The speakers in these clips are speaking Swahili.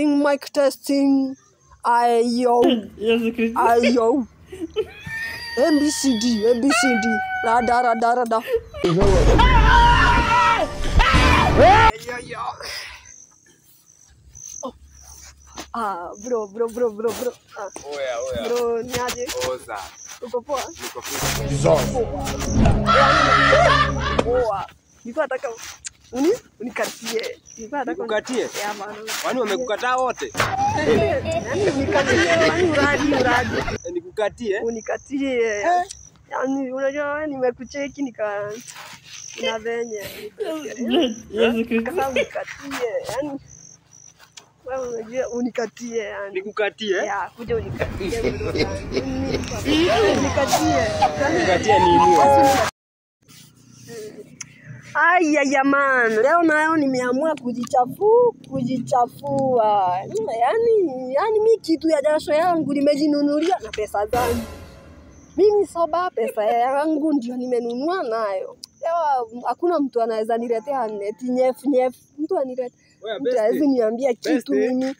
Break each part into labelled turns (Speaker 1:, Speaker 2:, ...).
Speaker 1: mic testing. Ayo. Ayo. ABCD. Rada. Bro.
Speaker 2: Oya.
Speaker 1: Bro, niaje?
Speaker 2: Oza.
Speaker 1: Uko poa?
Speaker 2: Niko fiti.
Speaker 1: Poa. Niko nataka unikatie.
Speaker 2: Nikukatie?
Speaker 1: Ya bana.
Speaker 2: Kwani wamekukataa wote?
Speaker 1: Unikatie, uradi.
Speaker 2: Nikukatie?
Speaker 1: Unikatie. Yaani unajua nimekucheki na venye. Kama unikatie, yaani wewe unajua unikatie yani.
Speaker 2: Nikukatie?
Speaker 1: Ya, kuja unikatie bro. Nikatie
Speaker 2: nini?
Speaker 1: Aya man, leo nayo nimeamua kujichafua. Yaani mimi kitu ya jasho yangu nimejinunulia na pesa zangu. Mimi soba pesa yangu ndio nimenunua nayo. Leo hakuna mtu anaweza niletea neti nyefu. Mtu anirete. Mtu hawezi niambia kitu mimi.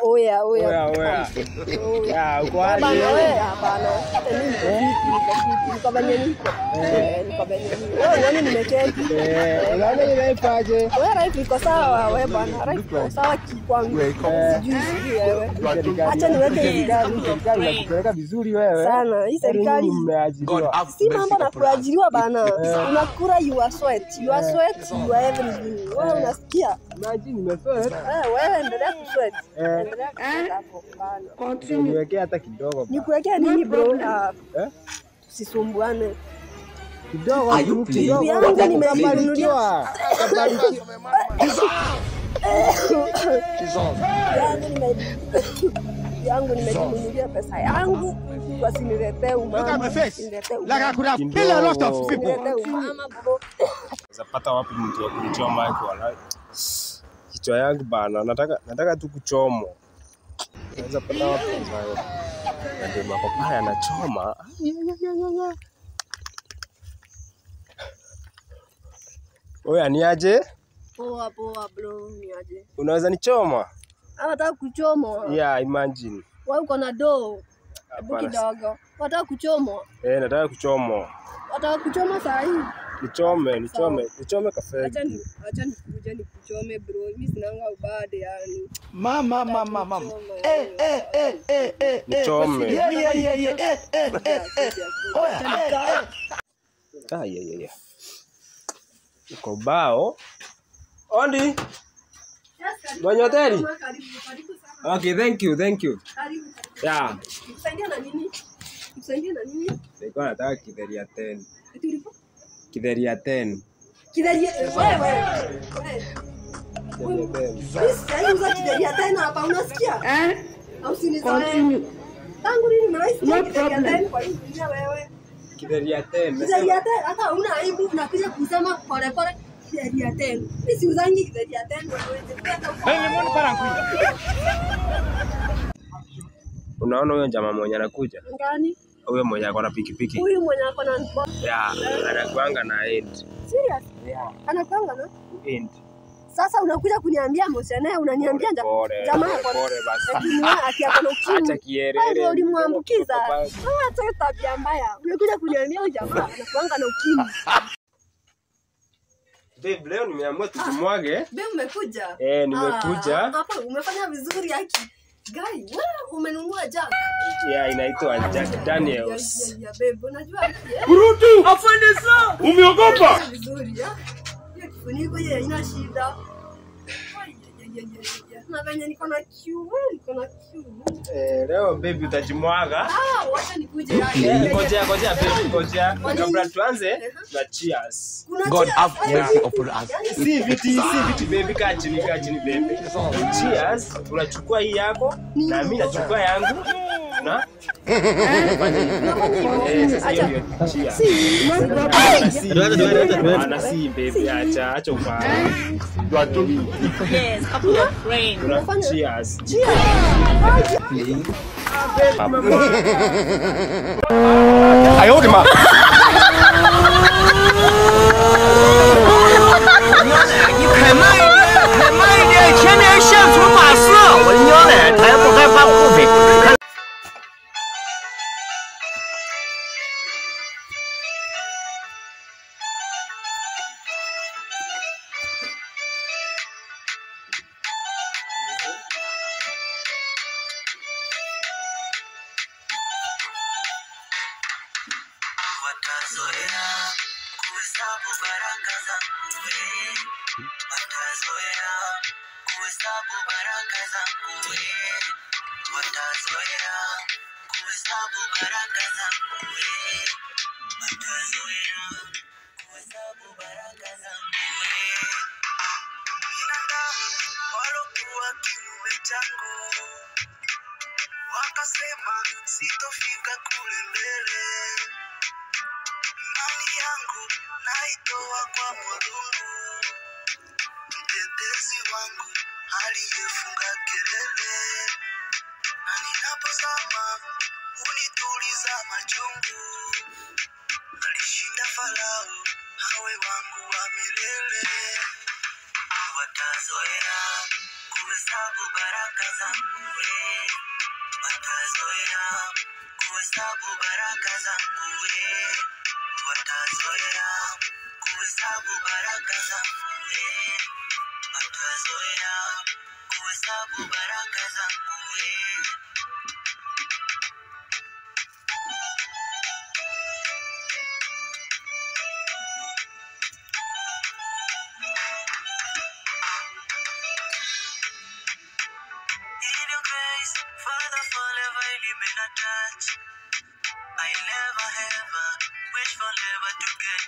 Speaker 1: Oya.
Speaker 2: Ya, uko aje?
Speaker 1: Hapana. Nikabanya nini? Wewe nimeketi.
Speaker 2: Unaona nimeipaje?
Speaker 1: Wewe right iko sawa, wewe bana. Right iko sawa kwangu. Sijui wewe. Acha niweke vigani.
Speaker 2: Serikali inakupeleka vizuri wewe.
Speaker 1: Sana. Hii serikali
Speaker 2: mmeajiriwa.
Speaker 1: si mambo na kuajiriwa bana. Unakula your sweat, you are everything. Wewe unasikia?
Speaker 2: Imagine nimesweat.
Speaker 1: Wewe endelea kusweat. Endelea kusweat hapo bana.
Speaker 2: Niwekea hata kidogo.
Speaker 1: Nikuwekea nini bro? Tusisumbuane.
Speaker 2: Kidogo tu.
Speaker 1: Yangu nimekununulia. Yangu nimejinunulia pesa yangu. Wasiniletee umama.
Speaker 2: Kill a lot of people. Zapata wapi mtu wa kunichoma yako wala? Kichwa yangu bana, nataka tu kuchomwa. Naweza pata wapi mzayo? Ndio makopaya anachoma. Oya ni aje?
Speaker 1: Poa bro, ni aje?
Speaker 2: Unaweza nichoma?
Speaker 1: Nataka kuchomwa.
Speaker 2: Yeah, imagine.
Speaker 1: Wewe uko na doo. Hebu kidogo. Nataka kuchomwa.
Speaker 2: Nataka kuchomwa.
Speaker 1: Nataka kuchoma saa hii.
Speaker 2: Nichome kafe.
Speaker 1: Acha nikuje nikuchome bro. Mimi sinanga ubade yani.
Speaker 3: Mama.
Speaker 2: Nichome.
Speaker 3: Yeah.
Speaker 2: Uko bao. Ondi. Mwenye hoteli? Okay, thank you.
Speaker 1: Karibu.
Speaker 2: Yeah.
Speaker 1: Msaidia na nini?
Speaker 2: Nilikuwa nataka kidheri ya 10.
Speaker 1: Eti ulipo?
Speaker 2: Kidheri ya 10.
Speaker 1: Wewe. Sasa uza kideri ya 10 hapa unasikia? Au sinizoe? Tangu lini mnaisi kideri ya 10 kwa nini wewe?
Speaker 2: Kideri ya 10.
Speaker 1: Kideri ya 10 hata una aibu unakuja kusema pole. Kideri ya 10. Mimi siuzangi kideri ya 10 wewe.
Speaker 2: Unaona huyo jamaa mwenye anakuja?
Speaker 1: Ngani?
Speaker 2: Huyo mwenye ako na pikipiki.
Speaker 1: Huyu mwenye ako na
Speaker 2: Yeah, anakuanga na end.
Speaker 1: Serious?
Speaker 2: Yeah.
Speaker 1: Anakuanga na
Speaker 2: End.
Speaker 1: Sasa unakuja kuniambia msana unaniambia jamaa
Speaker 2: pole basi.
Speaker 1: Akiako na ukimwi.
Speaker 2: Acha kierere.
Speaker 1: Wewe ulimwambukiza. Acha tabia mbaya. Unakuja kuniambia jamaa anakuanga na ukimwi.
Speaker 2: Babe, leo nimeamua tujimwage.
Speaker 1: Babe umekuja?
Speaker 2: Nimekuja.
Speaker 1: Hapo umefanya vizuri yaki. Guy, wewe umenunua Jack.
Speaker 2: Yeah, inaitwa Jack Daniels.
Speaker 1: Yeah, babe, unajua
Speaker 2: Kurutu, afande sana. Umeogopa?
Speaker 1: Vizuri ya. Hiyo kifuniko ile haina shida. Na venye niko na kiu.
Speaker 2: Leo baby utajimwaga.
Speaker 1: Wacha nikuje.
Speaker 2: Ngoja baby, ngoja. Kabla tuanze na cheers.
Speaker 3: God have mercy upon us.
Speaker 2: Si viti baby, kaa chini baby. Cheers, unachukua hii yako na mimi nachukua yangu. Na sasa hiyo cheers. Si baby, acha ufanye.
Speaker 4: Yes, couple of friends.
Speaker 2: Cheers.
Speaker 3: Ayodema.开慢一点，前面线图法师。
Speaker 5: watazoea kuhesabu baraka zangu, watazoea kuhesabu baraka zangu, watazoea kuhesabu baraka zangu, watazoea kuhesabu baraka zangu. Binadamu walokuwa kinyume changu wakasema sitofika kule mbele. Imani yangu naitoa kwa Mungu, mtetezi wangu aliyefunga kelele, na ninapozama unituliza machungu. Alishinda Farao, awe wangu wa milele. Watazoea kuhesabu baraka zangu, watazoea kuhesabu baraka zangu, watazoea kuhesabu baraka zangu, watazoea kuhesabu baraka zangu. Father, forever you may not touch. I never ever wish forever to get